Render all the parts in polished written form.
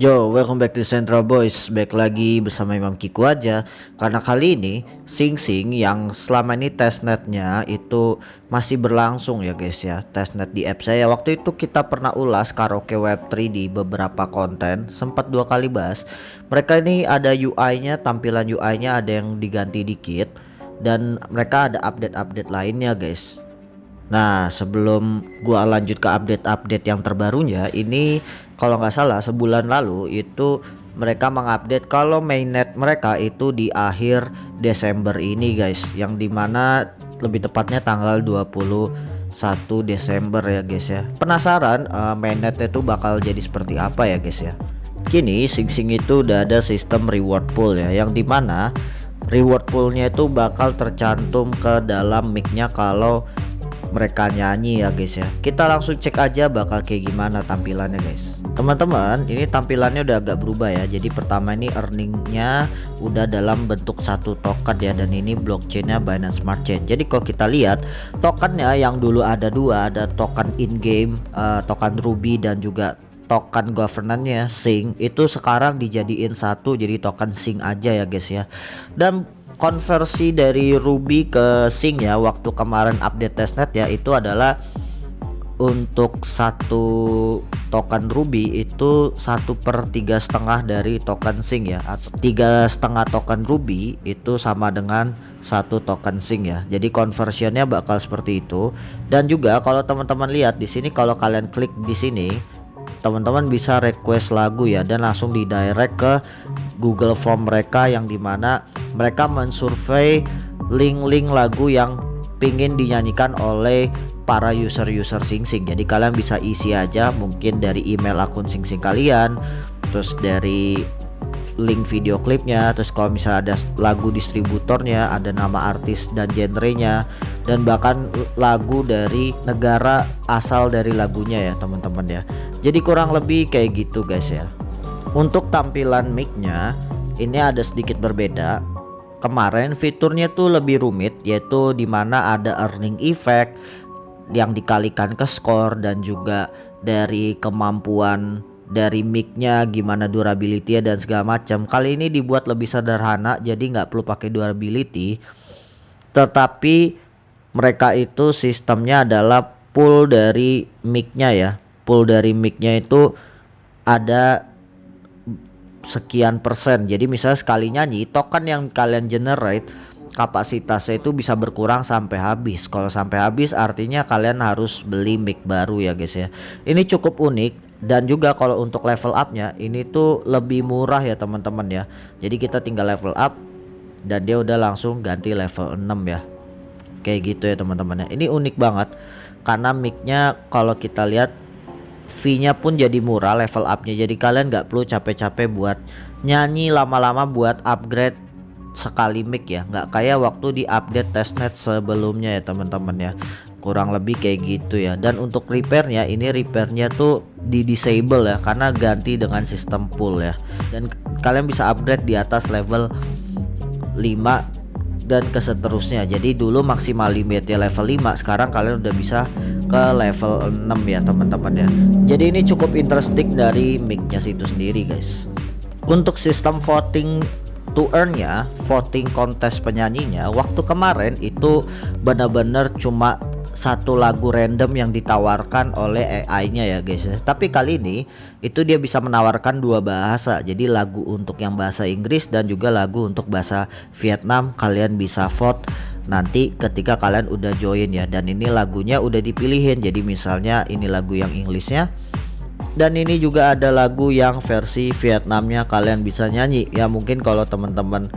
Yo, welcome back to Central Boys. Back lagi bersama Imam Kiku aja. Karena kali ini Sing Sing yang selama ini testnetnya itu masih berlangsung ya guys ya. Testnet di app saya. Waktu itu kita pernah ulas karaoke web3 di beberapa konten. Sempat 2 kali bahas. Mereka ini ada UI-nya, tampilan UI-nya ada yang diganti dikit. Dan mereka ada update-update lainnya guys. Nah, sebelum gua lanjut ke update-update yang terbarunya, ini kalau nggak salah sebulan lalu itu mereka mengupdate kalau mainnet mereka itu di akhir Desember ini guys, yang dimana lebih tepatnya tanggal 21 Desember ya guys ya. Penasaran mainnet itu bakal jadi seperti apa ya guys ya. Kini Sing Sing itu udah ada sistem reward pool ya, yang dimana reward poolnya itu bakal tercantum ke dalam mic-nya kalau mereka nyanyi ya guys ya. Kita langsung cek aja bakal kayak gimana tampilannya guys. Teman-teman, ini tampilannya udah agak berubah ya. Jadi pertama ini earningnya udah dalam bentuk satu token ya, dan ini blockchainnya Binance Smart Chain. Jadi kalau kita lihat tokennya yang dulu ada dua, ada token in game, token Ruby dan juga token governance-nya Sing, itu sekarang dijadiin satu jadi token Sing aja ya guys ya. Dan konversi dari Ruby ke Sing ya, waktu kemarin update testnet ya, itu adalah untuk satu token Ruby itu 1/3,5 dari token Sing ya. 3,5 token Ruby itu sama dengan satu token Sing ya. Jadi conversionnya bakal seperti itu. Dan juga kalau teman-teman lihat di sini, kalau kalian klik di sini, teman-teman bisa request lagu ya, dan langsung di direct ke Google Form mereka, yang dimana mereka mensurvey link-link lagu yang pingin dinyanyikan oleh para user-user Sing Sing. Jadi kalian bisa isi aja, mungkin dari email akun Sing Sing kalian, terus dari link video klipnya, terus kalau misalnya ada lagu distributornya, ada nama artis dan genrenya, dan bahkan lagu dari negara asal dari lagunya ya teman-teman ya. Jadi kurang lebih kayak gitu guys ya. Untuk tampilan mic-nya ini ada sedikit berbeda. Kemarin fiturnya tuh lebih rumit, yaitu dimana ada earning effect yang dikalikan ke skor, dan juga dari kemampuan dari mic-nya, gimana durability dan segala macam. Kali ini dibuat lebih sederhana, jadi nggak perlu pakai durability. Tetapi mereka itu sistemnya adalah pool dari mic-nya ya. Pool dari mic-nya itu ada sekian persen. Jadi misalnya sekali nyanyi, token yang kalian generate kapasitasnya itu bisa berkurang sampai habis. Kalau sampai habis artinya kalian harus beli mic baru ya guys ya. Ini cukup unik, dan juga kalau untuk level up-nya ini tuh lebih murah ya teman-teman ya. Jadi kita tinggal level up dan dia udah langsung ganti level 6 ya. Kayak gitu ya teman-teman ya. Ini unik banget karena mic-nya kalau kita lihat fee-nya pun jadi murah level up-nya. Jadi kalian nggak perlu capek-capek buat nyanyi lama-lama buat upgrade sekali mic ya. Nggak kayak waktu di update testnet sebelumnya ya teman-teman ya. Kurang lebih kayak gitu ya. Dan untuk repairnya, ini repairnya tuh di disable ya, karena ganti dengan sistem pool ya. Dan kalian bisa upgrade di atas level 5 dan keseterusnya. Jadi dulu maksimal limitnya level 5, sekarang kalian udah bisa ke level 6 ya teman-teman ya. Jadi ini cukup interesting dari mic-nya itu sendiri guys. Untuk sistem voting to earn nya, voting kontes penyanyinya, waktu kemarin itu benar-benar cuma satu lagu random yang ditawarkan oleh AI-nya ya guys ya. Tapi kali ini itu dia bisa menawarkan 2 bahasa. Jadi lagu untuk yang bahasa Inggris dan juga lagu untuk bahasa Vietnam. Kalian bisa vote nanti ketika kalian udah join ya. Dan ini lagunya udah dipilihin. Jadi misalnya ini lagu yang Inggrisnya, dan ini juga ada lagu yang versi Vietnamnya, kalian bisa nyanyi ya. Mungkin kalau teman-teman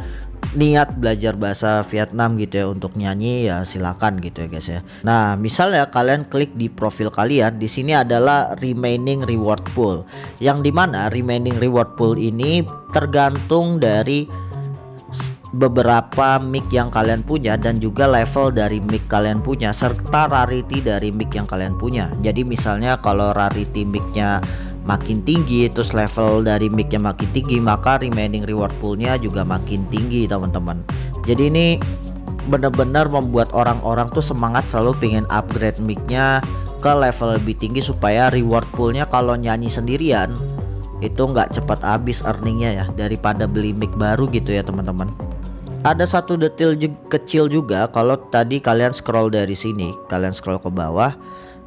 niat belajar bahasa Vietnam gitu ya untuk nyanyi, ya silakan gitu ya guys ya. Nah, misalnya kalian klik di profil kalian, di sini adalah remaining reward pool, yang dimana remaining reward pool ini tergantung dari beberapa mic yang kalian punya, dan juga level dari mic kalian punya, serta rarity dari mic yang kalian punya. Jadi misalnya kalau rarity mic-nya makin tinggi, terus level dari mic-nya makin tinggi, maka remaining reward pool-nya juga makin tinggi teman-teman. Jadi ini benar-benar membuat orang-orang tuh semangat selalu pengen upgrade mic-nya ke level lebih tinggi, supaya reward pool-nya kalau nyanyi sendirian itu nggak cepat habis earningnya ya daripada beli mic baru gitu ya teman-teman. Ada satu detail kecil juga, kalau tadi kalian scroll dari sini, kalian scroll ke bawah,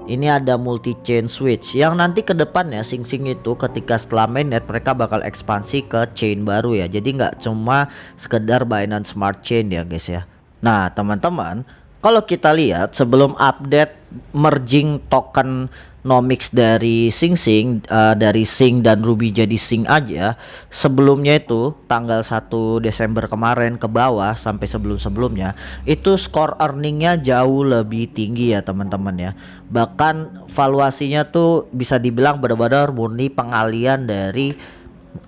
ini ada multi chain switch yang nanti ke depannya SingSing itu ketika setelah mainnet mereka bakal ekspansi ke chain baru ya. Jadi nggak cuma sekedar Binance Smart Chain ya guys ya. Nah teman-teman, kalau kita lihat sebelum update merging token Nomics dari SingSing, dari Sing dan Ruby jadi Sing aja, sebelumnya itu tanggal 1 Desember kemarin ke bawah sampai sebelum-sebelumnya itu skor earningnya jauh lebih tinggi ya teman-teman ya. Bahkan valuasinya tuh bisa dibilang benar-benar murni pengalian dari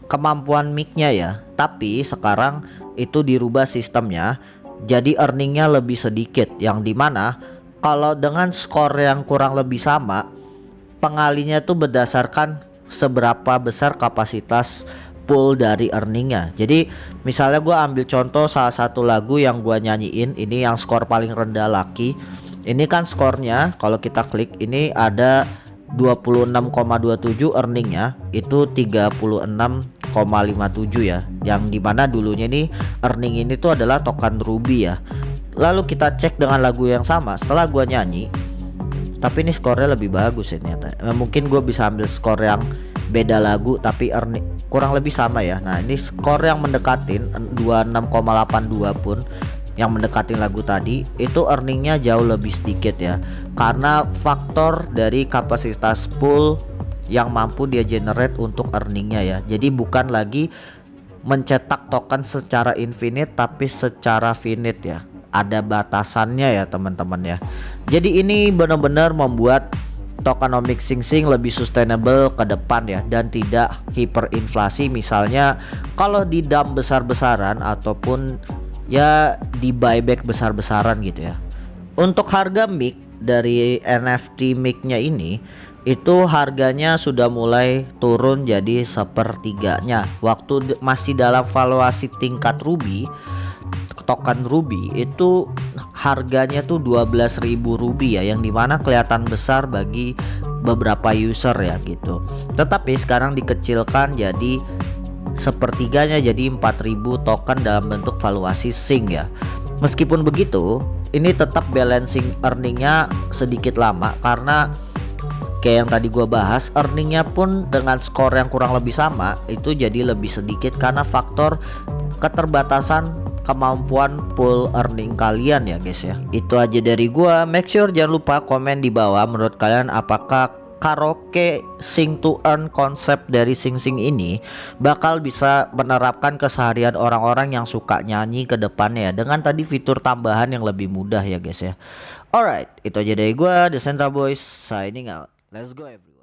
kemampuan mic-nya ya. Tapi sekarang itu dirubah sistemnya, jadi earningnya lebih sedikit, yang dimana kalau dengan skor yang kurang lebih sama, pengalinya tuh berdasarkan seberapa besar kapasitas pool dari earningnya. Jadi misalnya gue ambil contoh salah satu lagu yang gue nyanyiin, ini yang skor paling rendah Lucky. Ini kan skornya kalau kita klik ini ada 26,27, earningnya itu 36,57 ya, yang dimana dulunya nih earning ini tuh adalah token Ruby ya. Lalu kita cek dengan lagu yang sama setelah gua nyanyi, tapi ini skornya lebih bagus ya ternyata. Mungkin gue bisa ambil skor yang beda lagu tapi earning kurang lebih sama ya. Nah ini skor yang mendekatin 26,82 pun yang mendekatin lagu tadi itu earningnya jauh lebih sedikit ya, karena faktor dari kapasitas pool yang mampu dia generate untuk earningnya ya. Jadi bukan lagi mencetak token secara infinite tapi secara finite ya, ada batasannya ya teman-teman ya. Jadi ini benar-benar membuat tokenomics SingSing lebih sustainable ke depan ya, dan tidak hiperinflasi. Misalnya kalau di dump besar-besaran ataupun ya di buyback besar-besaran gitu ya. Untuk harga mic dari NFT mic-nya ini itu harganya sudah mulai turun jadi sepertiganya. Waktu masih dalam valuasi tingkat Ruby, token Ruby itu harganya tuh 12.000 Ruby ya, yang dimana kelihatan besar bagi beberapa user ya gitu. Tetapi sekarang dikecilkan jadi sepertiganya, jadi 4.000 token dalam bentuk valuasi Sing ya. Meskipun begitu ini tetap balancing earningnya sedikit lama, karena kayak yang tadi gua bahas, earningnya pun dengan skor yang kurang lebih sama itu jadi lebih sedikit karena faktor keterbatasan kemampuan pool earning kalian ya guys ya. Itu aja dari gua. Make sure jangan lupa komen di bawah menurut kalian apakah karaoke sing to earn konsep dari SingSing ini bakal bisa menerapkan keseharian orang-orang yang suka nyanyi ke depannya ya, dengan tadi fitur tambahan yang lebih mudah ya guys ya. Alright, itu aja dari gua, The Central Boys signing out. Let's go everyone.